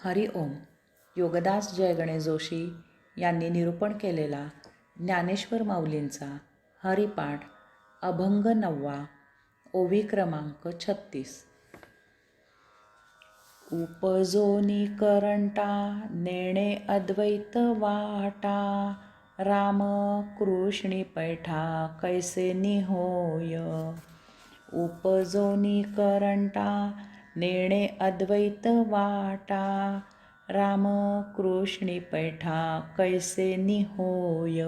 हरि ओम. योगदास जय गणेश जोशी यांनी निरूपण केलेला ज्ञानेश्वर माऊलींचा हरिपाठ अभंग 9वा, ओवी क्रमांक 36. उपजोनी करंटा नेणे अद्वैत वाटा, राम कृष्णी पैठा कैसे निहोय. उपजोनी करंटा नेणे अद्वैत वाटा, राम कृष्णी पैठा कैसे निहोय.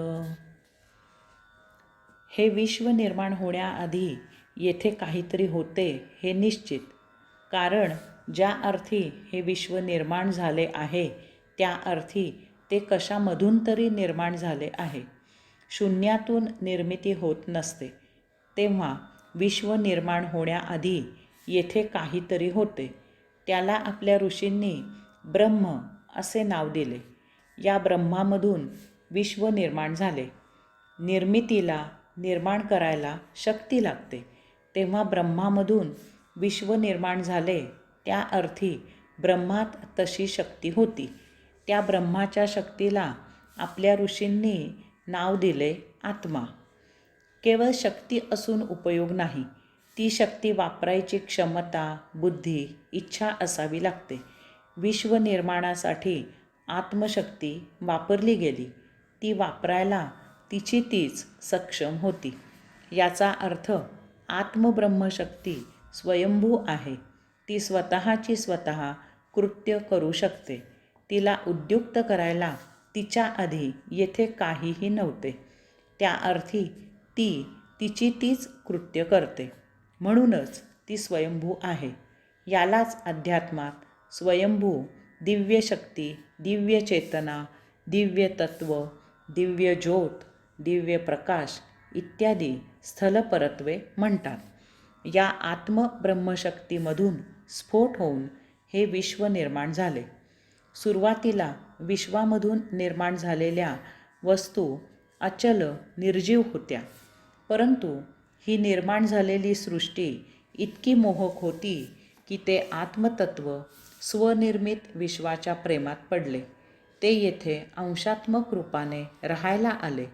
हे विश्व निर्माण होण्याआधी येथे काहीतरी होते हे निश्चित. कारण ज्या अर्थी हे विश्व निर्माण झाले आहे त्या अर्थी ते कशामधून तरी निर्माण झाले आहे. शून्यातून निर्मिती होत नसते. तेव्हा विश्व निर्माण होण्याआधी येथे काहीतरी होते. त्याला आपल्या ऋषींनी ब्रह्म असे नाव दिले. या ब्रह्मामधून विश्व निर्माण झाले. निर्मितीला निर्माण करायला शक्ती लागते. तेव्हा ब्रह्मामधून विश्व निर्माण झाले त्या अर्थी ब्रह्मात तशी शक्ती होती. त्या ब्रह्माच्या शक्तीला आपल्या ऋषींनी नाव दिले आत्मा. केवळ शक्ती असून उपयोग नाही. ती शक्ती वापरायची क्षमता, बुद्धी, इच्छा असावी लागते. विश्व निर्माणासाठी आत्मशक्ती वापरली गेली. ती वापरायला तिची तीच सक्षम होती. याचा अर्थ आत्मब्रह्मशक्ती स्वयंभू आहे. ती स्वतःची स्वतः कृत्य करू शकते. तिला उद्युक्त करायला तिच्या आधी येथे काहीही नव्हते. त्या अर्थी ती तिची तीच कृत्य करते. म्हणूनच ती स्वयंभू आहे. यालाच अध्यात्मात स्वयंभू, दिव्य शक्ती, दिव्य चेतना, दिव्य तत्व, दिव्य ज्योत, दिव्य प्रकाश इत्यादी स्थलपरत्वे म्हणतात. या आत्मब्रह्मशक्तीमधून स्फोट होऊन हे विश्व निर्माण झाले. सुरुवातीला विश्वामधून निर्माण झालेल्या वस्तू अचल, निर्जीव होत्या. परंतु ही निर्माण झालेली सृष्टी इतकी मोहक होती की ते आत्मतत्व स्वनिर्मित विश्वाच्या प्रेमात पडले. ते येथे अंशात्मक रूपाने राहायला आले.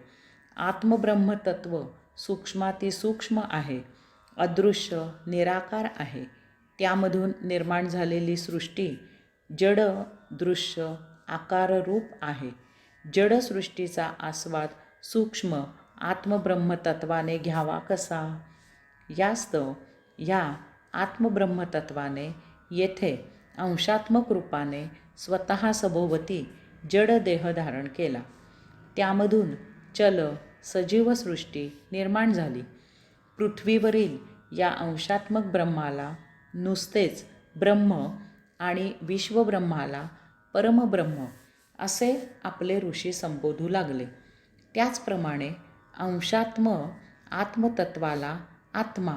आत्मब्रह्मतत्व सूक्ष्मातिसूक्ष्म आहे, अदृश्य, निराकार आहे. त्यामधून निर्माण झालेली सृष्टी जड, दृश्य, आकाररूप आहे. जड सृष्टीचा आस्वाद सूक्ष्म आत्मब्रह्मतत्वाने घ्यावा कसा? यास्तव ह्या आत्मब्रह्मतत्वाने येथे अंशात्मक रूपाने स्वतः सभोवती जड देह धारण केला. त्यामधून चल, सजीव सृष्टी निर्माण झाली. पृथ्वीवरील या अंशात्मक ब्रह्माला नुसतेच ब्रह्म आणि विश्वब्रह्माला परमब्रह्म असे आपले ऋषी संबोधू लागले. त्याचप्रमाणे अंशात्म आत्मतत्वाला आत्मा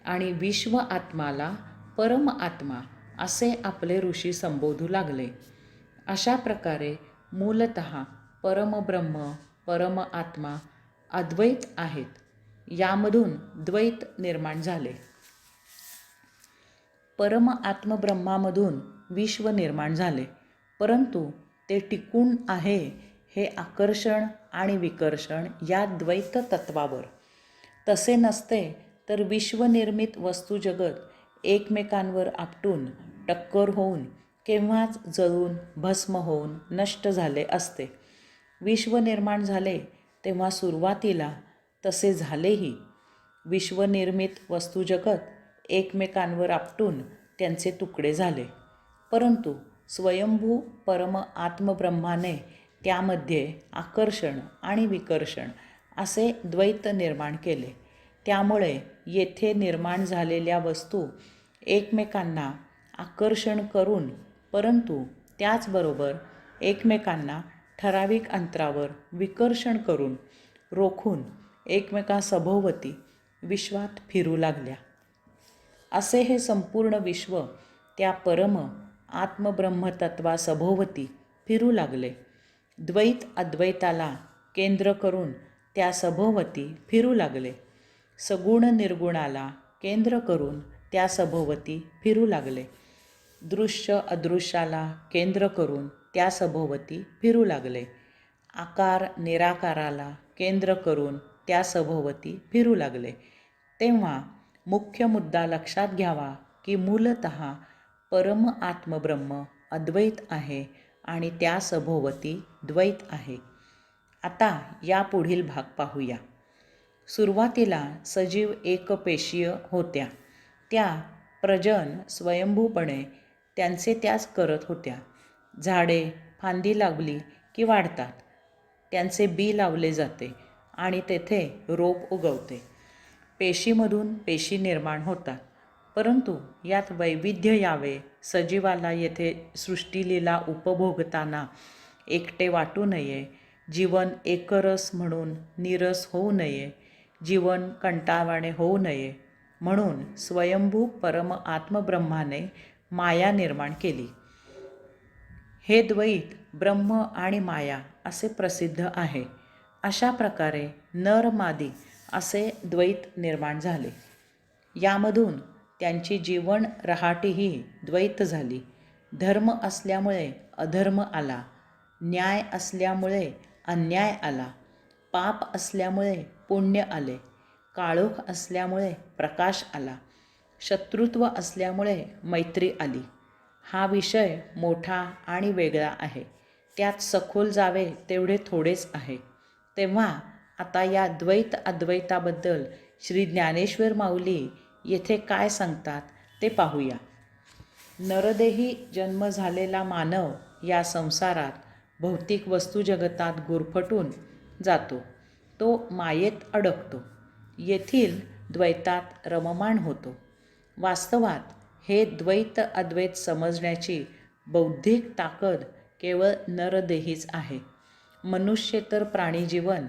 आणि विश्व आत्माला परम आत्मा असे आपले ऋषी संबोधू लागले. अशा प्रकारे मूलतः परमब्रह्म, परम आत्मा अद्वैत आहेत. यामधून द्वैत निर्माण झाले. परम आत्मब्रह्मामधून विश्व निर्माण झाले. परंतु ते टिकून आहे हे आकर्षण आणि विकर्षण या द्वैत तत्वावर. तसे नसते तर विश्वनिर्मित वस्तुजगत एकमेकांवर आपटून टक्कर होऊन केव्हाच जळून भस्म होऊन नष्ट झाले असते. विश्व निर्माण झाले तेव्हा सुरुवातीला तसे झालेही. विश्वनिर्मित वस्तुजगत एकमेकांवर आपटून त्यांचे तुकडे झाले. परंतु स्वयंभू परम आत्मब्रह्माने त्यामध्ये आकर्षण आणि विकर्षण असे द्वैत निर्माण केले. त्यामुळे येथे निर्माण झालेल्या वस्तू एकमेकांना आकर्षण करून, परंतु त्याचबरोबर एकमेकांना ठराविक अंतरावर विकर्षण करून रोखून एकमेकांसभोवती विश्वात फिरू लागल्या. असे हे संपूर्ण विश्व त्या परम आत्मब्रह्मतत्वासभोवती फिरू लागले. द्वैत अद्वैताला केंद्र करून त्या सभोवती फिरू लागले. सगुण निर्गुणाला केंद्र करून त्या सभोवती फिरू लागले. दृश्य अदृश्याला केंद्र करून त्या सभोवती फिरू लागले. आकार निराकाराला केंद्र करून त्या सभोवती फिरू लागले. तेव्हा मुख्य मुद्दा लक्षात घ्यावा की मूलतः परम आत्मब्रह्म अद्वैत आहे आणि त्या सभोवती द्वैत आहे. आता या पुढील भाग पाहूया. सुरुवातीला सजीव एकपेशीय होत्या. त्या प्रजन स्वयंभूपणे त्यांचे त्याच करत होत्या. झाडे फांदी लावली की वाढतात, त्यांचे बी लावले जाते आणि तेथे रोप उगवते. पेशीमधून पेशी निर्माण होतात. परंतु यात वैविध्य यावे, सजीवाला येथे सृष्टीलीला उपभोगताना एकटे वाटू नये, जीवन एकरस म्हणून नीरस होऊ नये, जीवन कंटाळवाणे होऊ नये म्हणून स्वयंभू परम आत्मब्रह्माने माया निर्माण केली. हे द्वैत ब्रह्म आणि माया असे प्रसिद्ध आहे. अशा प्रकारे नर मादी असे द्वैत निर्माण झाले. यामधून त्यांची जीवन रहाटीही द्वैत झाली. धर्म असल्यामुळे अधर्म आला, न्याय असल्यामुळे अन्याय आला, पाप असल्यामुळे पुण्य आले, काळोख असल्यामुळे प्रकाश आला, शत्रुत्व असल्यामुळे मैत्री आली. हा विषय मोठा आणि वेगळा आहे. त्यात सखोल जावे तेवढे थोडेच आहे. तेव्हा आता या द्वैत अद्वैताबद्दल श्री ज्ञानेश्वर माऊली येथे काय सांगतात ते पाहूया. नरदेही जन्म झालेला मानव या संसारात भौतिक वस्तुजगतात गुरफटून जातो. तो मायेत अडकतो. येथील द्वैतात रममाण होतो. वास्तवात हे द्वैत अद्वैत समजण्याची बौद्धिक ताकद केवळ नरदेहीच आहे. मनुष्येतर प्राणीजीवन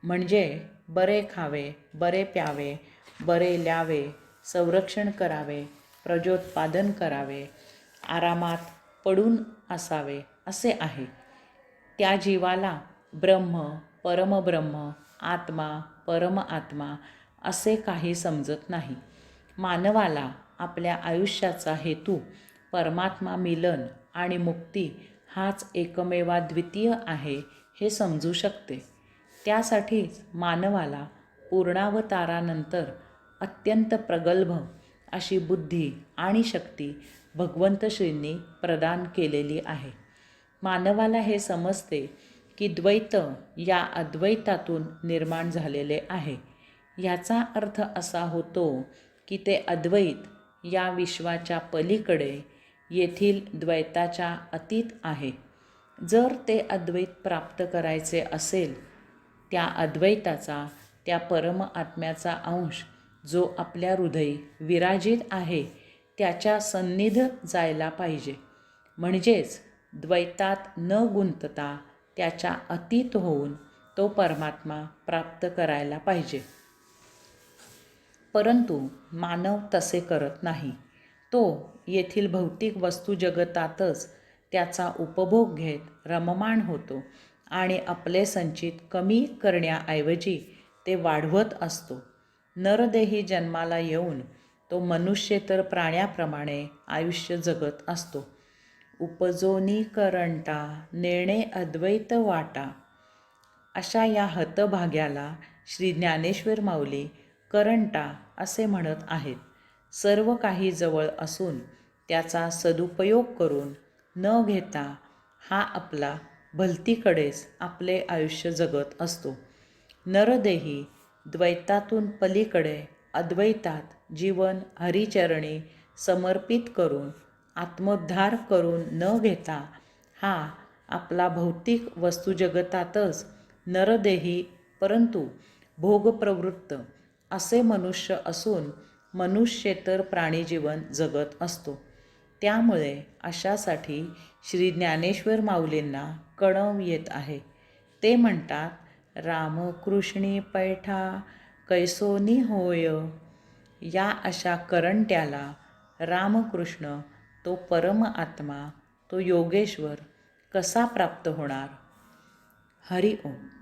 म्हणजे बरे खावे, बरे प्यावे, बरे ल्यावे, संरक्षण करावे, प्रजोत्पादन करावे, आरामात पडून असावे असे आहे. त्या जीवाला ब्रह्म, परमब्रह्म, आत्मा, परमआत्मा असे काही समजत नाही. मानवाला आपल्या आयुष्याचा हेतू परमात्मा मिलन आणि मुक्ती हाच एकमेवाद्वितीय आहे हे समजू शकते. त्यासाठीच मानवाला पूर्णावतारानंतर अत्यंत प्रगल्भ अशी बुद्धी आणि शक्ती भगवंत श्रींनी प्रदान केलेली आहे. मानवाला हे समजते की द्वैत या अद्वैतातून निर्माण झालेले आहे. ह्याचा अर्थ असा होतो की ते अद्वैत या विश्वाच्या पलीकडे येथील द्वैताच्या अतीत आहे. जर ते अद्वैत प्राप्त करायचे असेल, त्या अद्वैताचा, त्या परम आत्म्याचा अंश जो आपल्या हृदयी विराजित आहे त्याच्या सन्निध जायला पाहिजे. म्हणजेच द्वैतात न गुंतता त्याच्या अतीत होऊन तो परमात्मा प्राप्त करायला पाहिजे. परंतु मानव तसे करत नाही. तो येथील भौतिक वस्तुजगतातच त्याचा उपभोग घेत रममाण होतो आणि आपले संचित कमी करण्याऐवजी ते वाढवत असतो. नरदेही जन्माला येऊन तो मनुष्येतर प्राण्याप्रमाणे आयुष्य जगत असतो. उपजोनी करंटा नेणे अद्वैत वाटा, अशा या हतभाग्याला श्री ज्ञानेश्वर माऊली करंटा असे म्हणत आहेत. सर्व काही जवळ असून त्याचा सदुपयोग करून न घेता हा आपला भलतीकडेच आपले आयुष्य जगत असतो. नरदेही द्वैतातून पलीकडे अद्वैतात जीवन हरिचरणी समर्पित करून आत्मोद्धार करून न घेता हा आपला भौतिक वस्तुजगतातच नरदेही परंतु भोगप्रवृत्त असे मनुष्य असून मनुष्येतर प्राणीजीवन जगत असतो. त्यामुळे अशासाठी श्री ज्ञानेश्वर माऊलींना कणव येत आहे. ते म्हणतात, रामकृष्णी पैठा कैसोनी होय. या अशा करंट्याला रामकृष्ण, तो परम आत्मा, तो योगेश्वर कसा प्राप्त होणार? हरि ओम.